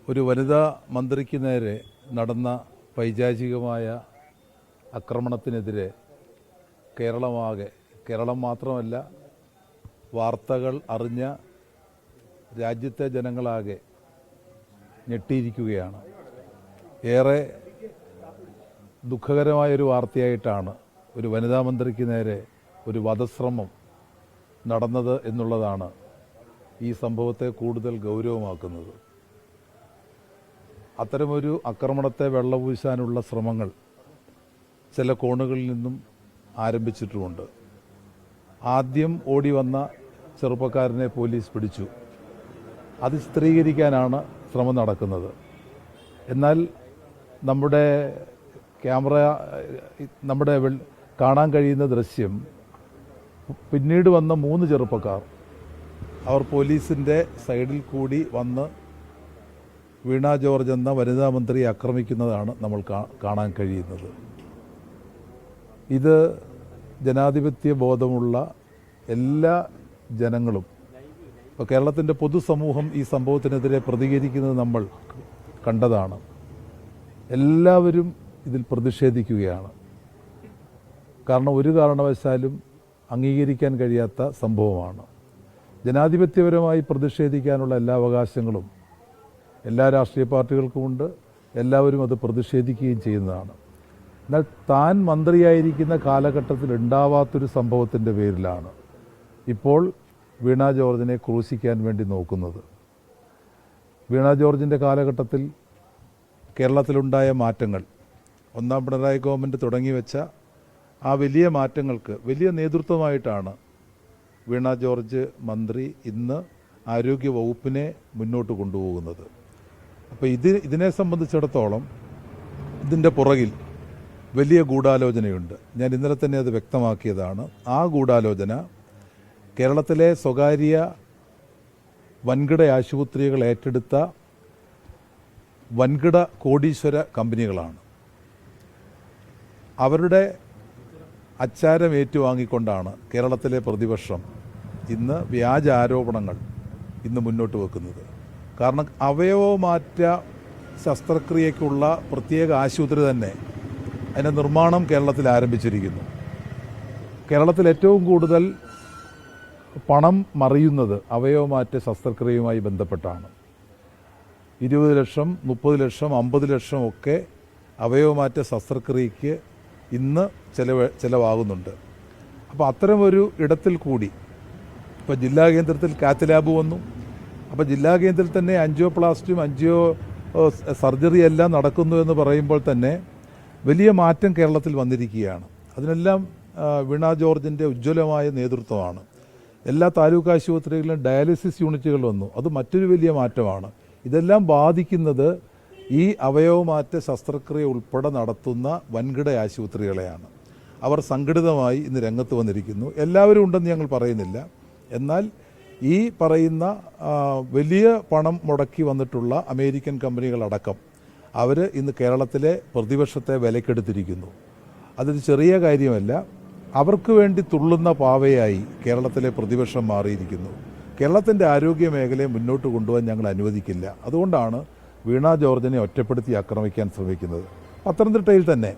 ഒരു വനിതാ മന്ത്രിക്ക് നേരെ നടന്ന പൈശാചികമായ ആക്രമണത്തിനെതിരെ കേരളം മാത്രമല്ല വാർത്തകൾ അറിഞ്ഞ രാജ്യത്തെ ജനങ്ങളാകെ ഞെട്ടിയിരിക്കുകയാണ്. ഏറെ ദുഃഖകരമായൊരു വാർത്തയായിട്ടാണ് ഒരു വനിതാ മന്ത്രിക്ക് നേരെ ഒരു വധശ്രമം നടന്നത് എന്നുള്ളതാണ് ഈ സംഭവത്തെ കൂടുതൽ ഗൗരവമാക്കുന്നത്. അത്തരമൊരു ആക്രമണത്തെ വെള്ളപൂശാനുള്ള ശ്രമങ്ങൾ ചില കോണുകളിൽ നിന്നും ആരംഭിച്ചിട്ടുമുണ്ട്. ആദ്യം ഓടി വന്ന ചെറുപ്പക്കാരനെ പോലീസ് പിടിച്ചു. അത് ചിത്രീകരിക്കാനാണ് ശ്രമം നടക്കുന്നത്. എന്നാൽ നമ്മുടെ കാണാൻ കഴിയുന്ന ദൃശ്യം, പിന്നീട് വന്ന 3 ചെറുപ്പക്കാർ അവർ പോലീസിൻ്റെ സൈഡിൽ കൂടി വന്ന് വീണ ജോർജ് എന്ന വനിതാ മന്ത്രിയെ ആക്രമിക്കുന്നതാണ് നമ്മൾ കാണാൻ കഴിയുന്നത്. ഇത് ജനാധിപത്യ ബോധമുള്ള എല്ലാ ജനങ്ങളും, ഇപ്പോൾ കേരളത്തിൻ്റെ പൊതുസമൂഹം ഈ സംഭവത്തിനെതിരെ പ്രതികരിക്കുന്നത് നമ്മൾ കണ്ടതാണ്. എല്ലാവരും ഇതിൽ പ്രതിഷേധിക്കുകയാണ്. കാരണം ഒരു കാരണവശാലും അംഗീകരിക്കാൻ കഴിയാത്ത സംഭവമാണ്. ജനാധിപത്യപരമായി പ്രതിഷേധിക്കാനുള്ള എല്ലാ അവകാശങ്ങളും എല്ലാ രാഷ്ട്രീയ പാർട്ടികൾക്കുമുണ്ട്. എല്ലാവരും അത് പ്രതിഷേധിക്കുകയും ചെയ്യുന്നതാണ്. എന്നാൽ താൻ മന്ത്രിയായിരിക്കുന്ന കാലഘട്ടത്തിൽ ഉണ്ടാവാത്തൊരു സംഭവത്തിൻ്റെ പേരിലാണ് ഇപ്പോൾ വീണ ജോർജിനെ ക്രൂശിക്കാൻ വേണ്ടി നോക്കുന്നത്. വീണ ജോർജിൻ്റെ കാലഘട്ടത്തിൽ കേരളത്തിലുണ്ടായ മാറ്റങ്ങൾ, ഒന്നാം പിണറായി ഗവൺമെൻറ് തുടങ്ങിവെച്ച ആ വലിയ മാറ്റങ്ങൾക്ക് വലിയ നേതൃത്വമായിട്ടാണ് വീണ ജോർജ് മന്ത്രി ഇന്ന് ആരോഗ്യ വകുപ്പിനെ മുന്നോട്ട് കൊണ്ടുപോകുന്നത്. അപ്പോൾ ഇതിനെ സംബന്ധിച്ചിടത്തോളം ഇതിൻ്റെ പുറകിൽ വലിയ ഗൂഢാലോചനയുണ്ട്. ഞാൻ ഇന്നലെ തന്നെ അത് വ്യക്തമാക്കിയതാണ്. ആ ഗൂഢാലോചന കേരളത്തിലെ സ്വകാര്യ വൻകിട ആശുപത്രികൾ ഏറ്റെടുത്ത വൻകിട കോടീശ്വര കമ്പനികളാണ്. അവരുടെ അച്ചാരം ഏറ്റുവാങ്ങിക്കൊണ്ടാണ് കേരളത്തിലെ പ്രതിപക്ഷം ഇന്ന് വ്യാജ ആരോപണങ്ങൾ ഇന്ന് മുന്നോട്ട് വെക്കുന്നത്. കാരണം അവയവമാറ്റ ശസ്ത്രക്രിയയ്ക്കുള്ള പ്രത്യേക ആശുപത്രി തന്നെ അതിൻ്റെ നിർമ്മാണം കേരളത്തിൽ ആരംഭിച്ചിരിക്കുന്നു. കേരളത്തിൽ ഏറ്റവും കൂടുതൽ പണം മറിയുന്നത് അവയവമാറ്റ ശസ്ത്രക്രിയയുമായി ബന്ധപ്പെട്ടാണ്. 20 ലക്ഷം, 30 ലക്ഷം, 50 ലക്ഷം ഒക്കെ അവയവമാറ്റ ശസ്ത്രക്രിയയ്ക്ക് ഇന്ന് ചിലവാകുന്നുണ്ട്. അപ്പോൾ അത്തരമൊരു ഇടത്തിൽ കൂടി ഇപ്പോൾ ജില്ലാ കേന്ദ്രത്തിൽ കാത്ത് ലാബ് വന്നു. അപ്പോൾ ജില്ലാ കേന്ദ്രത്തിൽ തന്നെ ആൻജിയോപ്ലാസ്റ്റിയും സർജറി എല്ലാം നടക്കുന്നു എന്ന് പറയുമ്പോൾ തന്നെ വലിയ മാറ്റം കേരളത്തിൽ വന്നിരിക്കുകയാണ്. അതിനെല്ലാം വീണ ജോർജിൻ്റെ ഉജ്ജ്വലമായ നേതൃത്വമാണ്. എല്ലാ താലൂക്ക് ആശുപത്രികളിലും ഡയാലിസിസ് യൂണിറ്റുകൾ വന്നു. അത് മറ്റൊരു വലിയ മാറ്റമാണ്. ഇതെല്ലാം ബാധിക്കുന്നത് ഈ അവയവമാറ്റ ശസ്ത്രക്രിയ ഉൾപ്പെടെ നടത്തുന്ന വൻകിട ആശുപത്രികളെയാണ്. അവർ സംഘടിതമായി ഇന്ന് രംഗത്ത് വന്നിരിക്കുന്നു. എല്ലാവരും ഉണ്ടെന്ന് ഞങ്ങൾ പറയുന്നില്ല. എന്നാൽ ഈ പറയുന്ന വലിയ പണം മുടക്കി വന്നിട്ടുള്ള അമേരിക്കൻ കമ്പനികളടക്കം അവർ ഇന്ന് കേരളത്തിലെ പ്രതിപക്ഷത്തെ വിലക്കെടുത്തിരിക്കുന്നു. അതൊരു ചെറിയ കാര്യമല്ല. അവർക്ക് വേണ്ടി തുള്ളുന്ന പാവയായി കേരളത്തിലെ പ്രതിപക്ഷം മാറിയിരിക്കുന്നു. കേരളത്തിൻ്റെ ആരോഗ്യ മേഖലയെ മുന്നോട്ട് കൊണ്ടുപോകാൻ ഞങ്ങൾ അനുവദിക്കില്ല. അതുകൊണ്ടാണ് വീണ ജോർജിനെ ഒറ്റപ്പെടുത്തി ആക്രമിക്കാൻ ശ്രമിക്കുന്നത്. പത്തനംതിട്ടയിൽ തന്നെ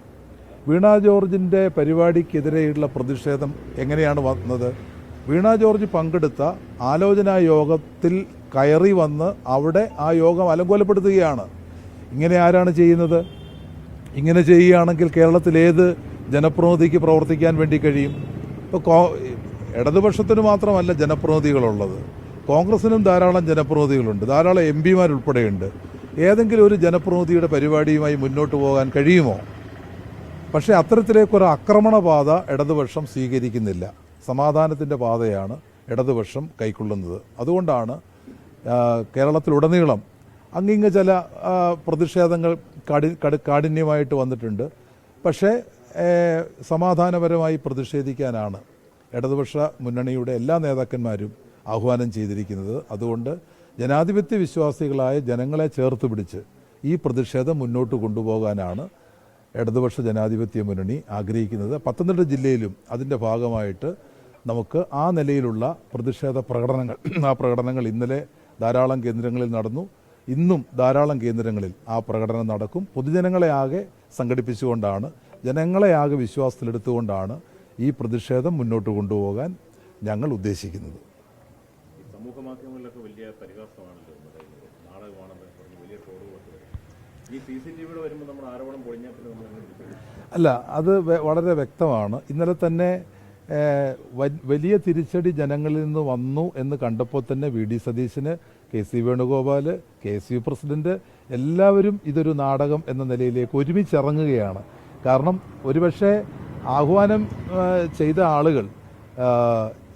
വീണ ജോർജിൻ്റെ പരിപാടിക്കെതിരെയുള്ള പ്രതിഷേധം എങ്ങനെയാണ് വന്നത്? വീണ ജോർജ് പങ്കെടുത്ത ആലോചനാ യോഗത്തിൽ കയറി വന്ന് അവിടെ ആ യോഗം അലങ്കോലപ്പെടുത്തുകയാണ്. ഇങ്ങനെ ആരാണ് ചെയ്യുന്നത്? ഇങ്ങനെ ചെയ്യുകയാണെങ്കിൽ കേരളത്തിൽ ഏത് ജനപ്രതിനിധിക്ക് പ്രവർത്തിക്കാൻ വേണ്ടി കഴിയും? ഇപ്പോൾ ഇടതുപക്ഷത്തിന് മാത്രമല്ല ജനപ്രതിനിധികളുള്ളത്, കോൺഗ്രസിനും ധാരാളം ജനപ്രതിനിധികളുണ്ട്, ധാരാളം MP മാരുൾപ്പെടെയുണ്ട്. ഏതെങ്കിലും ഒരു ജനപ്രതിനിധിയുടെ പരിപാടിയുമായി മുന്നോട്ട് പോകാൻ കഴിയുമോ? പക്ഷേ അത്തരത്തിലേക്കൊരു ആക്രമണപാത ഇടതുപക്ഷം സ്വീകരിക്കുന്നില്ല. സമാധാനത്തിൻ്റെ പാതയാണ് ഇടതുപക്ഷം കൈക്കൊള്ളുന്നത്. അതുകൊണ്ടാണ് കേരളത്തിലുടനീളം അങ്ങിങ്ങ് ചില പ്രതിഷേധങ്ങൾ കാഠിന്യമായിട്ട് വന്നിട്ടുണ്ട്. പക്ഷേ സമാധാനപരമായി പ്രതിഷേധിക്കാനാണ് ഇടതുപക്ഷ മുന്നണിയുടെ എല്ലാ നേതാക്കന്മാരും ആഹ്വാനം ചെയ്തിരിക്കുന്നത്. അതുകൊണ്ട് ജനാധിപത്യ വിശ്വാസികളായ ജനങ്ങളെ ചേർത്ത് പിടിച്ച് ഈ പ്രതിഷേധം മുന്നോട്ട് കൊണ്ടുപോകാനാണ് ഇടതുപക്ഷ ജനാധിപത്യ മുന്നണി ആഗ്രഹിക്കുന്നത്. പത്തനംതിട്ട ജില്ലയിലും അതിൻ്റെ ഭാഗമായിട്ട് നമുക്ക് ആ നിലയിലുള്ള പ്രതിഷേധ പ്രകടനങ്ങൾ ഇന്നലെ ധാരാളം കേന്ദ്രങ്ങളിൽ നടന്നു. ഇന്നും ധാരാളം കേന്ദ്രങ്ങളിൽ ആ പ്രകടനം നടക്കും. പൊതുജനങ്ങളെ ആകെ സംഘടിപ്പിച്ചുകൊണ്ടാണ്, ജനങ്ങളെ ആകെ വിശ്വാസത്തിലെടുത്തുകൊണ്ടാണ് ഈ പ്രതിഷേധം മുന്നോട്ട് കൊണ്ടുപോകാൻ ഞങ്ങൾ ഉദ്ദേശിക്കുന്നത്. സമൂഹ മാധ്യമങ്ങളിലൊക്കെ വലിയ പരിഹാസമാണല്ലോ നാടകമാണെന്ന് പറഞ്ഞ് വലിയ ട്രോളുകളൊക്കെ ഈ CCTV വരുമ്പോൾ നമ്മൾ ആരോപണം പൊളിഞ്ഞാൽ അല്ല, അത് വളരെ വ്യക്തമാണ്. ഇന്നലെ തന്നെ വലിയ തിരിച്ചടി ജനങ്ങളിൽ നിന്ന് വന്നു എന്ന് കണ്ടപ്പോൾ തന്നെ VD സതീശന്, KC വേണുഗോപാൽ, KSU പ്രസിഡന്റ് എല്ലാവരും ഇതൊരു നാടകം എന്ന നിലയിലേക്ക് ഒരുമിച്ചിറങ്ങുകയാണ്. കാരണം ഒരുപക്ഷെ ആഹ്വാനം ചെയ്ത ആളുകൾ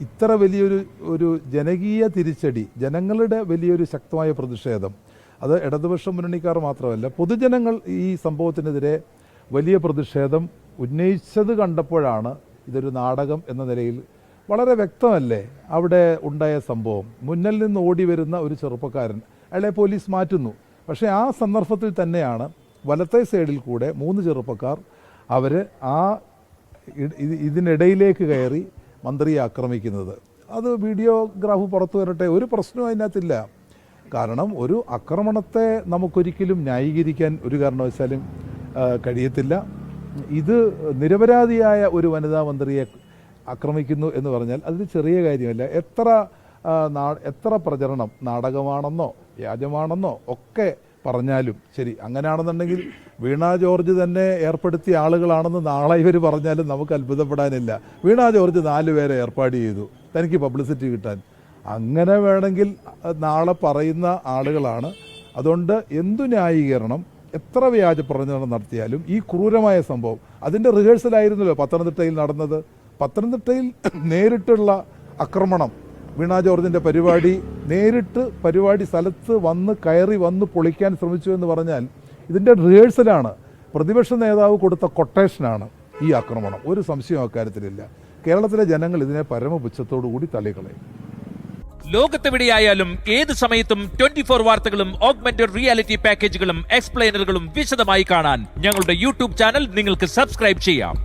ഇത്ര വലിയൊരു ജനകീയ തിരിച്ചടി, ജനങ്ങളുടെ വലിയൊരു ശക്തമായ പ്രതിഷേധം, അത് ഇടതുപക്ഷ മുന്നണിക്കാർ മാത്രമല്ല പൊതുജനങ്ങൾ ഈ സംഭവത്തിനെതിരെ വലിയ പ്രതിഷേധം ഉന്നയിച്ചത് കണ്ടപ്പോഴാണ് ഇതൊരു നാടകം എന്ന നിലയിൽ വളരെ വ്യക്തമല്ലേ അവിടെ ഉണ്ടായ സംഭവം. മുന്നിൽ നിന്ന് ഓടി വരുന്ന ഒരു ചെറുപ്പക്കാരൻ, അയാളെ പോലീസ് മാറ്റുന്നു. പക്ഷേ ആ സന്ദർഭത്തിൽ തന്നെയാണ് വലത്തെ സൈഡിൽ കൂടെ 3 ചെറുപ്പക്കാർ അവർ ഇതിനിടയിലേക്ക് കയറി മന്ത്രിയെ ആക്രമിക്കുന്നത്. അത് വീഡിയോഗ്രാഫ് പുറത്തു വരട്ടെ, ഒരു പ്രശ്നവും അതിനകത്തില്ല. കാരണം ഒരു ആക്രമണത്തെ നമുക്കൊരിക്കലും ന്യായീകരിക്കാൻ ഒരു കാരണവശാലും കഴിയത്തില്ല. ഇത് നിരപരാധിയായ ഒരു വനിതാ മന്ത്രിയെ ആക്രമിക്കുന്നു എന്ന് പറഞ്ഞാൽ അതൊരു ചെറിയ കാര്യമല്ല. എത്ര പ്രചരണം നാടകമാണെന്നോ വ്യാജമാണെന്നോ ഒക്കെ പറഞ്ഞാലും ശരി, അങ്ങനെയാണെന്നുണ്ടെങ്കിൽ വീണ ജോർജ് തന്നെ ഏർപ്പെടുത്തിയ ആളുകളാണെന്ന് നാളെ ഇവർ പറഞ്ഞാലും നമുക്ക് അത്ഭുതപ്പെടാനില്ല. വീണ ജോർജ് 4 പേരെ ഏർപ്പാട് ചെയ്തു തനിക്ക് പബ്ലിസിറ്റി കിട്ടാൻ. അങ്ങനെ വേണമെങ്കിൽ നാളെ പറയുന്ന ആളുകളാണ്. അതുകൊണ്ട് എന്തു ന്യായീകരണം, എത്ര വ്യാജ പ്രചരണം നടത്തിയാലും ഈ ക്രൂരമായ സംഭവം അതിൻ്റെ റിഹേഴ്സലായിരുന്നല്ലോ പത്തനംതിട്ടയിൽ നടന്നത്. പത്തനംതിട്ടയിൽ നേരിട്ടുള്ള ആക്രമണം, വീണ ജോർജിൻ്റെ പരിപാടി സ്ഥലത്ത് കയറി വന്ന് പൊളിക്കാൻ ശ്രമിച്ചു എന്ന് പറഞ്ഞാൽ ഇതിൻ്റെ റിഹേഴ്സലാണ്. പ്രതിപക്ഷ നേതാവ് കൊടുത്ത കൊട്ടേഷനാണ് ഈ ആക്രമണം. ഒരു സംശയം അക്കാര്യത്തിലില്ല. കേരളത്തിലെ ജനങ്ങൾ ഇതിനെ പരമപുച്ഛത്തോടു കൂടി തള്ളിക്കളയും. ലോകത്തെവിടെയായാലും ഏത് സമയത്തും 24 വാർത്തകളും ഓഗ്മെന്റഡ് റിയാലിറ്റി പാക്കേജുകളും എക്സ്പ്ലെയിനറുകളും വിശദമായി കാണാൻ ഞങ്ങളുടെ YouTube ചാനൽ നിങ്ങൾക്ക് സബ്സ്ക്രൈബ് ചെയ്യാം.